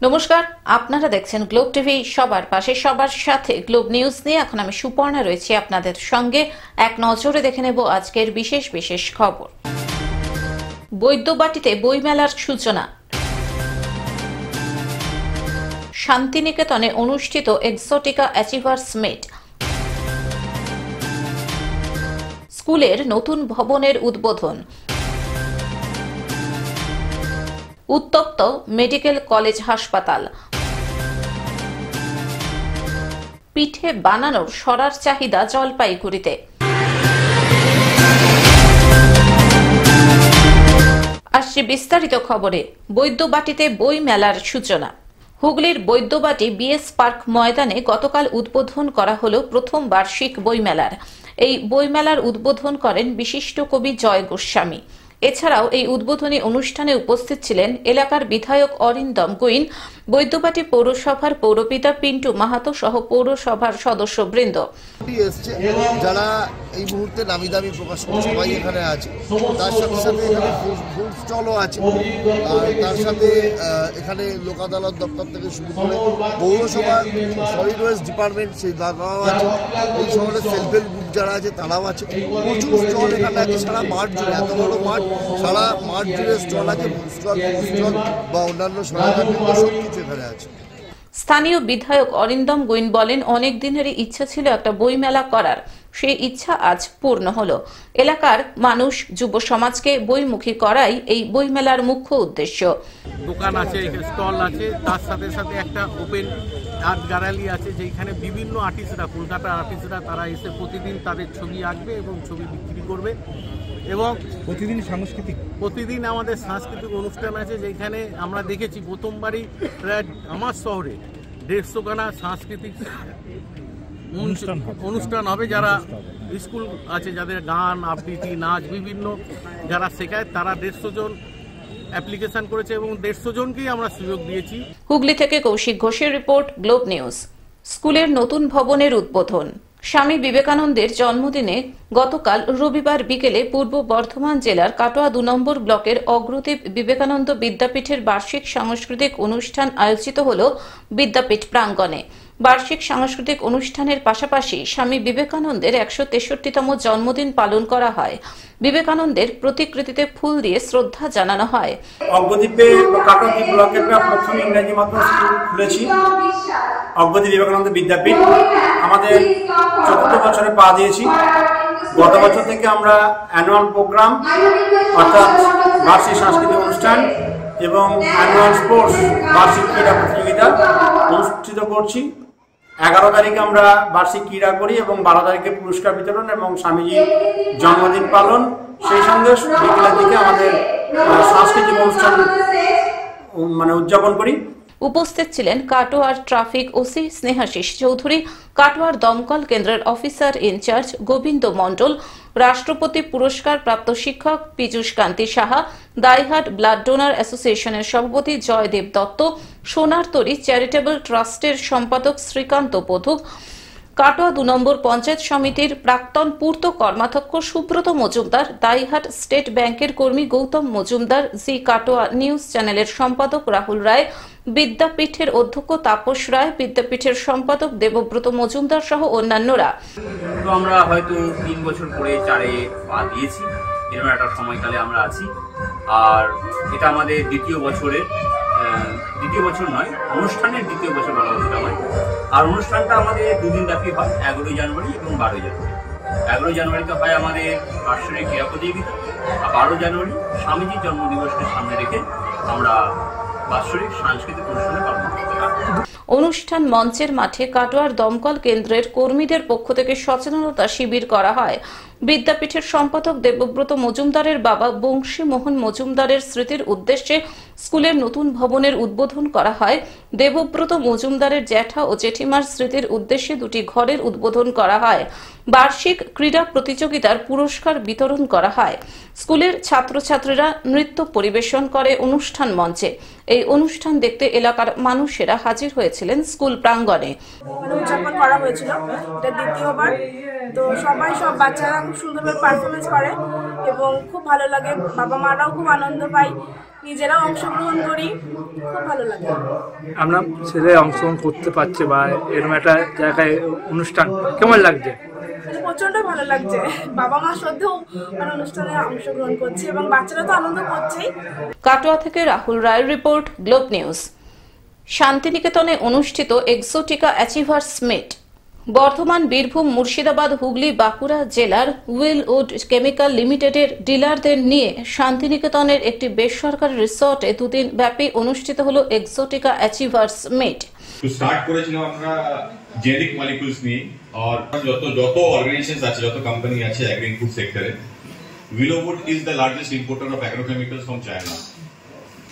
নমস্কার, আপনারা দেখছেন গ্লোব টিভি। সবার পাশে সবার সাথে গ্লোব নিউজ নিয়ে এখন আমি সুপর্ণা রয়েছি আপনাদের সঙ্গে। এক নজরে দেখে নেব আজকের বিশেষ বিশেষ খবর। বৈদ্যবাটিতে বইমেলার সূচনা। শান্তিনিকেতনে অনুষ্ঠিত এক্সোটিকা অ্যাচিভার্স মিট। স্কুলের নতুন ভবনের উদ্বোধন। উত্তপ্ত মেডিকেল কলেজ হাসপাতাল। পিঠে বানানোর সরার চাহিদা জলপাইগুড়িতে। আসছে বিস্তারিত খবরে। বৈদ্যবাটিতে বই মেলার সূচনা। হুগলির বৈদ্যবাটি বিএস পার্ক ময়দানে গতকাল উদ্বোধন করা হলো প্রথম বার্ষিক বইমেলার। এই বইমেলার উদ্বোধন করেন বিশিষ্ট কবি জয় গোস্বামী। এছাড়াও এই উদ্বোধনী অনুষ্ঠানে উপস্থিত ছিলেন এলাকার বিধায়ক অরিন্দম গুইন, বৈদ্যবাটি পৌরসভার পৌরপিতা পিন্টু মাহাতো সহ পৌরসভার সদস্যবৃন্দ। যারা এই মুহূর্তে নামি দামি প্রকাশক সবাই এখানে আছে, তার সাথে সাথে এখানে ফুড স্টলও আছে, আর তার সাথে এখানে লোক আদালত দপ্তর থেকে শুরু করে পৌরসভা সলিড ওয়েস্ট ডিপার্টমেন্ট সেই দাদাও আছে, এই শহরের সেলফ হেল্প গ্রুপ যারা আছে তারাও আছে। প্রচুর স্টল এখানে আছে সারা মাঠ জুড়ে, এত বড় মাঠ, সারা মাঠ জুড়ে স্টল আছে, স্টল বা অন্যান্য সহায়তা সব কিছু এখানে আছে। স্থানীয় বিধায়ক অরিন্দম গুইন বলেন, অনেক দিনেরই ইচ্ছা ছিল একটা বই মেলা করার, সেই ইচ্ছা আজ পূর্ণ হলো। এলাকার মানুষ, যুব সমাজকে বইমুখী করাই এই বই মেলার মুখ্য উদ্দেশ্য। দোকান আছে, স্টল আছে, তার সাথে সাথে একটা ওপেন আর্ট গ্যালারি আছে, যেখানে বিভিন্ন আর্টিস্টরা, কলকাতার আর্টিস্টরা তারা এসে প্রতিদিন তাদের ছবি আঁকবে এবং ছবি বিক্রি করবে। এবং প্রতিদিন আমাদের সাংস্কৃতিক অনুষ্ঠান আছে, যেখানে আমরা দেখেছি প্রথমবারই প্রায় আমার শহরে 150 খানা সাংস্কৃতিক অনুষ্ঠান হবে। যারা স্কুল আছে, যাদের গান, আবৃত্তি, নাচ বিভিন্ন যারা শেখায়, তারা 150 জন অ্যাপ্লিকেশন করেছে এবং 150 জনকেই আমরা সুযোগ দিয়েছি। হুগলি থেকে কৌশিক ঘোষের রিপোর্ট, গ্লোব নিউজ। স্কুলের নতুন ভবনের উদ্বোধন। স্বামী বিবেকানন্দের জন্মদিনে গতকাল রবিবার বিকেলে পূর্ব বর্ধমান জেলার কাটোয়া 2 নম্বর ব্লকের অগ্রদীপ বিবেকানন্দ বিদ্যাপীঠের বার্ষিক সাংস্কৃতিক অনুষ্ঠান আয়োজিত হল বিদ্যাপীঠ প্রাঙ্গণে। বার্ষিক সাংস্কৃতিক অনুষ্ঠানের পাশাপাশি স্বামী বিবেকানন্দের 163তম জন্মদিন পালন করা হয়। বিবেকানন্দের প্রতিকৃতিতে ফুল দিয়ে শ্রদ্ধা জানানো হয়। অগ্রদীপে কাটোয়া ব্লকের প্রথম ইংরেজি মাধ্যম স্কুল খুলেছি, অগ্রদীপ বিবেকানন্দ বিদ্যাপীঠ। আমাদের 4th বছরে পা দিয়েছি। গত বছর থেকে আমরা অ্যানুয়াল প্রোগ্রাম অর্থাৎ বার্ষিক সাংস্কৃতিক অনুষ্ঠান এবং অ্যানুয়াল স্পোর্টস বার্ষিক ক্রীড়া প্রতিযোগিতা অনুষ্ঠিত করছি। 11 তারিখে আমরা বার্ষিক ক্রীড়া করি এবং 12 তারিখে পুরস্কার বিতরণ এবং স্বামীজির জন্মদিন পালন। সেই সঙ্গে বিকেলের দিকে আমাদের সাংস্কৃতিক অনুষ্ঠান উদযাপন করি। উপস্থিত ছিলেন কাটোয়ার ট্রাফিক ওসি স্নেহাশিস চৌধুরী, কাটোয়ার দমকল কেন্দ্রের অফিসার ইনচার্জ গোবিন্দ মণ্ডল, রাষ্ট্রপতি পুরস্কার প্রাপ্ত শিক্ষক পীযূষ কান্তি সাহা, দাইহাট ব্লাড ডোনার অ্যাসোসিয়েশনের সভাপতি জয়দেব দত্ত, সোনার তরী চ্যারিটেবল ট্রাস্টের সম্পাদক শ্রীকান্ত বধুক, কাটোয়া 2 নম্বর পঞ্চায়েত সমিতির প্রাক্তন পূর্ত কর্মাধ্যক্ষ সুব্রত মজুমদার, দাইহাট স্টেট ব্যাংকের কর্মী গৌতম মজুমদার, জি কাটোয়া নিউজ চ্যানেলের সম্পাদক রাহুল রায়, বিদ্যাপীঠের অধ্যক্ষ তাপস রায়, বিদ্যাপীঠের সম্পাদক দেবব্রত মজুমদার সহ অন্যান্যরা। তো আমরা হয়তো 3 বছর পরে 4-এ পা দিয়েছি, এরকম একটা সময়কালে আমরা আছি। আর এটা আমাদের দ্বিতীয় বছর নয়, অনুষ্ঠানের দ্বিতীয় বছর বলা উচিত আমার। আর অনুষ্ঠানটা আমাদের 2 দিন ব্যাপী হয়, 11 জানুয়ারি এবং 12 জানুয়ারি। 11 জানুয়ারিতে হয় আমাদের বার্ষিক ক্রীড়া প্রতিযোগিতা, আর 12 জানুয়ারি স্বামীজির জন্মদিবসকে সামনে রেখে আমরা বার্ষিক সাংস্কৃতিক অনুষ্ঠানে পালন করতে পারি। অনুষ্ঠান মঞ্চের মাঠে কাটোয়ার দমকল কেন্দ্রের কর্মীদের পক্ষ থেকে সচেতনতা শিবির করা হয়। বিদ্যাপীঠের সম্পাদক দেবব্রত মজুমদারের বাবা বংশী মোহন মজুমদারের স্মৃতির উদ্দেশ্যে স্কুলের নতুন ভবনের উদ্বোধন করা হয়। দেবব্রত মজুমদারের জ্যাঠা ও জেঠিমার স্মৃতির উদ্দেশ্যে 2টি ঘরের উদ্বোধন করা হয়। বার্ষিক ক্রীড়া প্রতিযোগিতার পুরস্কার বিতরণ করা হয়। স্কুলের ছাত্রছাত্রীরা নৃত্য পরিবেশন করে অনুষ্ঠান মঞ্চে। এই অনুষ্ঠান দেখতে এলাকার মানুষেরা হাজির হয়েছিলেন স্কুল প্রাঙ্গণে। উদযাপন করা হয়েছিল, এটা দ্বিতীয়বার। তো সব বাচ্চারা খুব সুন্দরভাবে পারফরমেন্স করে এবং খুব ভালো লাগে, বাবা মারাও খুব আনন্দ পায়। নিজেরাও অংশগ্রহণ করি, খুব ভালো লাগে। আমরা ছেলে অংশগ্রহণ করতে পারছে বা এরকম একটা জায়গায় অনুষ্ঠান কেমন লাগছে? প্রচন্ড ভালো লাগছে, বাবা মা সদ্যও অনুষ্ঠানে অংশগ্রহণ করছে এবং বাচ্চারা তো আনন্দ করছেই। কাটোয়া থেকে রাহুল রায়ের রিপোর্ট, গ্লোব নিউজ। শান্তিনিকেতনে অনুষ্ঠিত exotica achievers meet. Bardhaman, Birbhum, Murshidabad, Hooghly, Bankura জেলার উইলউড কেমিক্যাল লিমিটেডের ডিলারদের নিয়ে শান্তিনিকেতনের একটি বেসরকারি রিসর্টে দুদিন ব্যাপী অনুষ্ঠিত হলো এক্সোটিকা অ্যাচিভার্স মিট। স্টার্ট করেছিলাম আমরা জেনেরিক মলিকিউলস নিয়ে, আর যত অর্গানাইজেশনস আছে, যত কোম্পানি আছে এগ্রি ফুড সেক্টরে, Willowood is the largest importer of agrochemicals from China.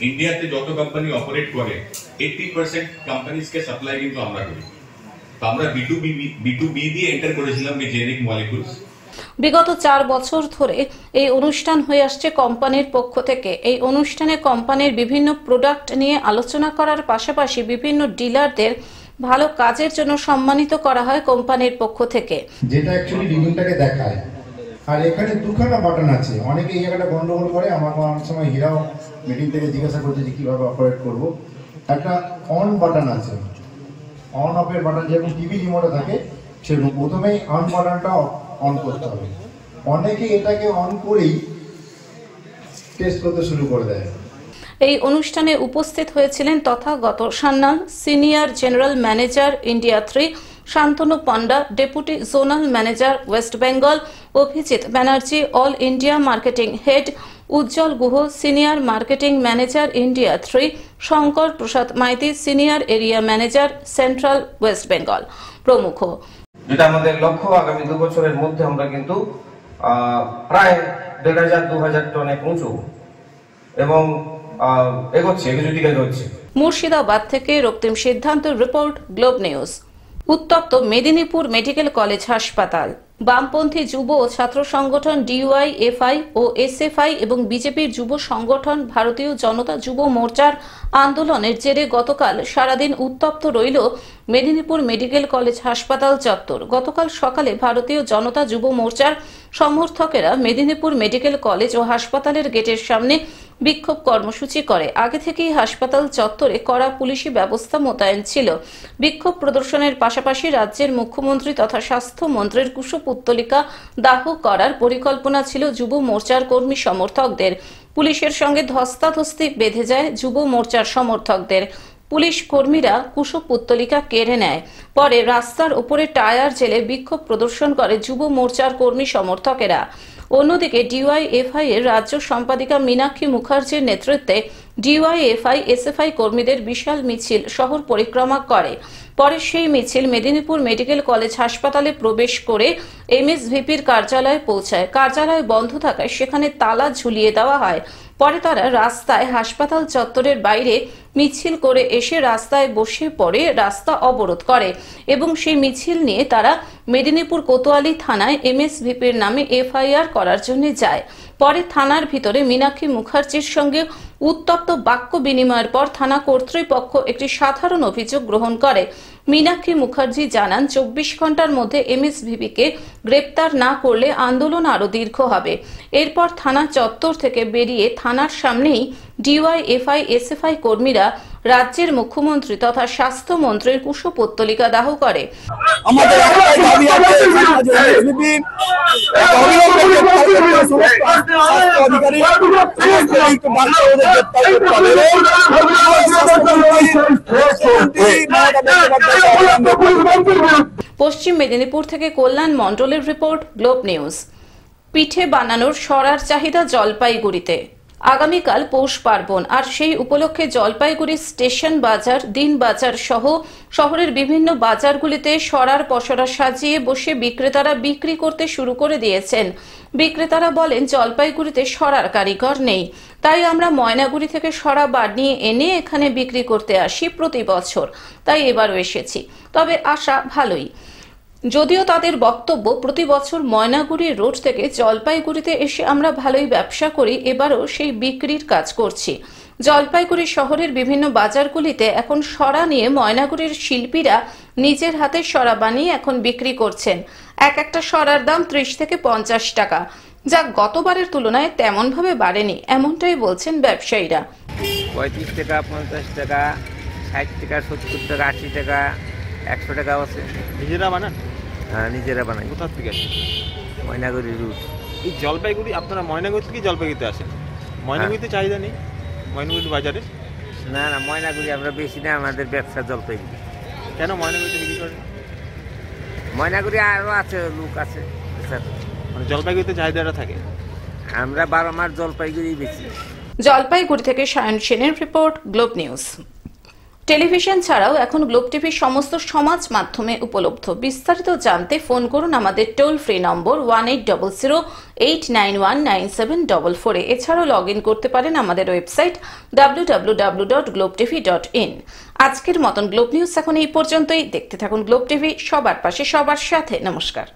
ইন্ডিয়াতে যত কোম্পানি অপারেট করে 80% কোম্পানিজকে সাপ্লাই কিন্তু আমরা করি। আমরা B2B দিয়ে এন্টার করেছিলাম এই জেনেরিক মলিকিউলস। বিগত 4 বছর ধরে এই অনুষ্ঠান হয়ে আসছে কোম্পানির পক্ষ থেকে। এই অনুষ্ঠানে কোম্পানির বিভিন্ন প্রোডাক্ট নিয়ে আলোচনা করার পাশাপাশি বিভিন্ন ডিলারদের ভালো কাজের জন্য সম্মানিত করা হয় কোম্পানির পক্ষ থেকে, যেটা অ্যাকচুয়ালি রিডিংটাকে দেখায়। আর এখানে দুখানা বাটন আছে, অনেকে এই জায়গাটা গন্ডগোল করে। আমার অনেক সময় হীরাও মিটিং থেকে জিজ্ঞাসা করছে যে কিভাবে অপারেট করব। একটা অন বাটন আছে, অন অফের বাটন যেরকম টিভি রিমোটে থাকে সেরকম প্রথমেই অন বাটনটা অন করতে হবে। অনেকে এটাকে অন করেই টেস্ট করতে শুরু করে দেয়। এই অনুষ্ঠানে উপস্থিত হয়েছিলেন Tathagata Sanyal, senior general manager India 3, Shantanu Panda, deputy zonal manager West Bengal, Abhijit Banerjee, all India marketing head, Ujjwal Guha, senior marketing manager India 3, Shankar Prasad Maity, senior area manager central West Bengal প্রমুখ। যেটা আমাদের লক্ষ্য, আগামী 2 বছরের মধ্যে আমরা কিন্তু প্রায় 1500-2000 টনে পৌঁছব এবং এগোচ্ছে। মুর্শিদাবাদ থেকে রক্তিম সিদ্ধান্তের রিপোর্ট, গ্লোব নিউজ। উত্তপ্ত মেদিনীপুর মেডিকেল কলেজ হাসপাতাল। বামপন্থী যুব ও ছাত্র সংগঠন DYFI ও SFI এবং বিজেপির যুব সংগঠন ভারতীয় জনতা যুব মোর্চার আন্দোলনের জেরে গতকাল সারাদিন উত্তপ্ত রইল মেদিনীপুর মেডিকেল কলেজ হাসপাতাল চত্বর। গতকাল সকালে ভারতীয় জনতা যুব মোর্চার সমর্থকেরা মেদিনীপুর মেডিকেল কলেজ ও হাসপাতালের গেটের সামনে বিক্ষোভ কর্মসূচি করে। আগে থেকেই হাসপাতাল চত্বরে কড়া পুলিশি ব্যবস্থা মোতায়েন ছিল। বিক্ষোভ প্রদর্শনের পাশাপাশি রাজ্যের মুখ্যমন্ত্রী তথা স্বাস্থ্যমন্ত্রীর কুশপুত্তলিকা দাহ করার পরিকল্পনা ছিল যুব মোর্চার কর্মী সমর্থকদের। পুলিশের সঙ্গে ধস্তাধস্তি বেঁধে যায় যুব মোর্চার সমর্থকদের। পুলিশ কর্মীরা কুশপুত্তলিকা কেড়ে নেয়। পরে রাস্তার উপরে টায়ার জেলে বিক্ষোভ প্রদর্শন করে যুব মোর্চার কর্মী সমর্থকেরা। অন্যদিকে DYFI এর রাজ্য সম্পাদিকা মীনাক্ষী মুখার্জির নেতৃত্বে DYFI SFI কর্মীদের বিশাল মিছিল শহর পরিক্রমা করে। পরে সেই মিছিল মেদিনীপুর মেডিকেল কলেজ হাসপাতালে প্রবেশ করে MSVPর কার্যালয়ে পৌঁছায়। কার্যালয় বন্ধ থাকায় সেখানে তালা ঝুলিয়ে দেওয়া হয়। পরে তারা রাস্তায় হাসপাতাল চত্বরের বাইরে মিছিল করে এসে রাস্তায় বসে পড়ে রাস্তা অবরোধ করে এবং সেই মিছিল নিয়ে তারা মেদিনীপুর কোতোয়ালি থানায় MSVPর নামে FIR করার জন্য যায়। পরে থানার ভিতরে মীনাক্ষী মুখার্জির সঙ্গে উত্তপ্ত বাক্য বিনিময়ের পর থানা কর্তৃপক্ষ একটি সাধারণ অভিযোগ গ্রহণ করে। মীনাক্ষী মুখার্জি জানান 24 ঘন্টার মধ্যে MSVPকে গ্রেপ্তার না করলে আন্দোলন আরো দীর্ঘ হবে। এরপর থানা চত্বর থেকে বেরিয়ে থানার সামনেই DYFI SFI কর্মীরা রাজ্যের মুখ্যমন্ত্রী তথা স্বাস্থ্যমন্ত্রীর কুশপুত্তলিকা দাহ করে। আমাদের একটাই দাবি আছে, পশ্চিম মেদিনীপুর থেকে কল্যাণ মণ্ডলের রিপোর্ট, গ্লোব নিউজ। পিঠে বানানোর সরার চাহিদা জলপাইগুড়িতে। আগামীকাল পৌষ পার্বণ, আর সেই উপলক্ষে জলপাইগুড়ি স্টেশন বাজার, দিন বাজার সহ শহরের বিভিন্ন বাজারগুলিতে সরার পসরা সাজিয়ে বসে বিক্রেতারা বিক্রি করতে শুরু করে দিয়েছেন। বিক্রেতারা বলেন জলপাইগুড়িতে সরার কারিগর নেই, তাই আমরা ময়নাগুড়ি থেকে সরা বানিয়ে এনে এখানে বিক্রি করতে আসি প্রতি বছর, তাই এবারও এসেছি। তবে আশা ভালোই। যদিও তাদের বক্তব্য প্রতি বছর ময়নাগুড়ি রোড থেকে জলপাইগুড়িতে এসে আমরা ভালোই ব্যবসা করি, এবারও সেই বিক্রির কাজ করছি। জলপাইগুড়ি শহরের বিভিন্ন বাজারগুলিতে এখন সরা নিয়ে ময়নাগুড়ির শিল্পীরা নিজের হাতে সরা বানিয়ে এখন বিক্রি করছেন। একটা সরার দাম 30 থেকে 50 টাকা, যা গতবারের তুলনায় তেমনভাবে বাড়েনি, এমনটাই বলছেন ব্যবসায়ীরা। 35 টাকা, 50 টাকা, 60 টাকা, 70 টাকা, 80 টাকা, 100 টাকাও আছে। নিজেরা বানান? হ্যাঁ, নিজেরা বানাই। কোথা থেকে আসেন? ময়নাগুড়ি রুট। এই জলপাইগুড়ি, আপনারা ময়নাগুড়ি থেকে জলপাইগুড়িতে আসেন? ময়নাগুড়িতে চাহিদা নেই ময়নাগুড়ি বাজারে? না না, ময়নাগুড়ি আমরা বেশি না, আমাদের ব্যবসা জলপাইগুড়ি। কেন ময়নাগুড়িতে বিক্রি করেন? ময়নাগুড়ি আরও আছে, লোক আছে স্যার। মানে জলপাইগুড়িতে চাহিদাটা থাকে? আমরা 12 মাস জলপাইগুড়ি বেশি। জলপাইগুড়ি থেকে সায়ন সেনের রিপোর্ট, গ্লোব নিউজ। টেলিভিশন ছাড়াও এখন গ্লোব টিভির সমস্ত সমাজ মাধ্যমে উপলব্ধ। বিস্তারিত জানতে ফোন করুন আমাদের টোল ফ্রি নম্বর 180089197444। এছাড়াও লগ ইন করতে পারেন আমাদের ওয়েবসাইট www.globetv.in। আজকের মতন গ্লোব নিউজ এখন এই পর্যন্তই। দেখতে থাকুন গ্লোব টিভি, সবার পাশে সবার সাথে। নমস্কার।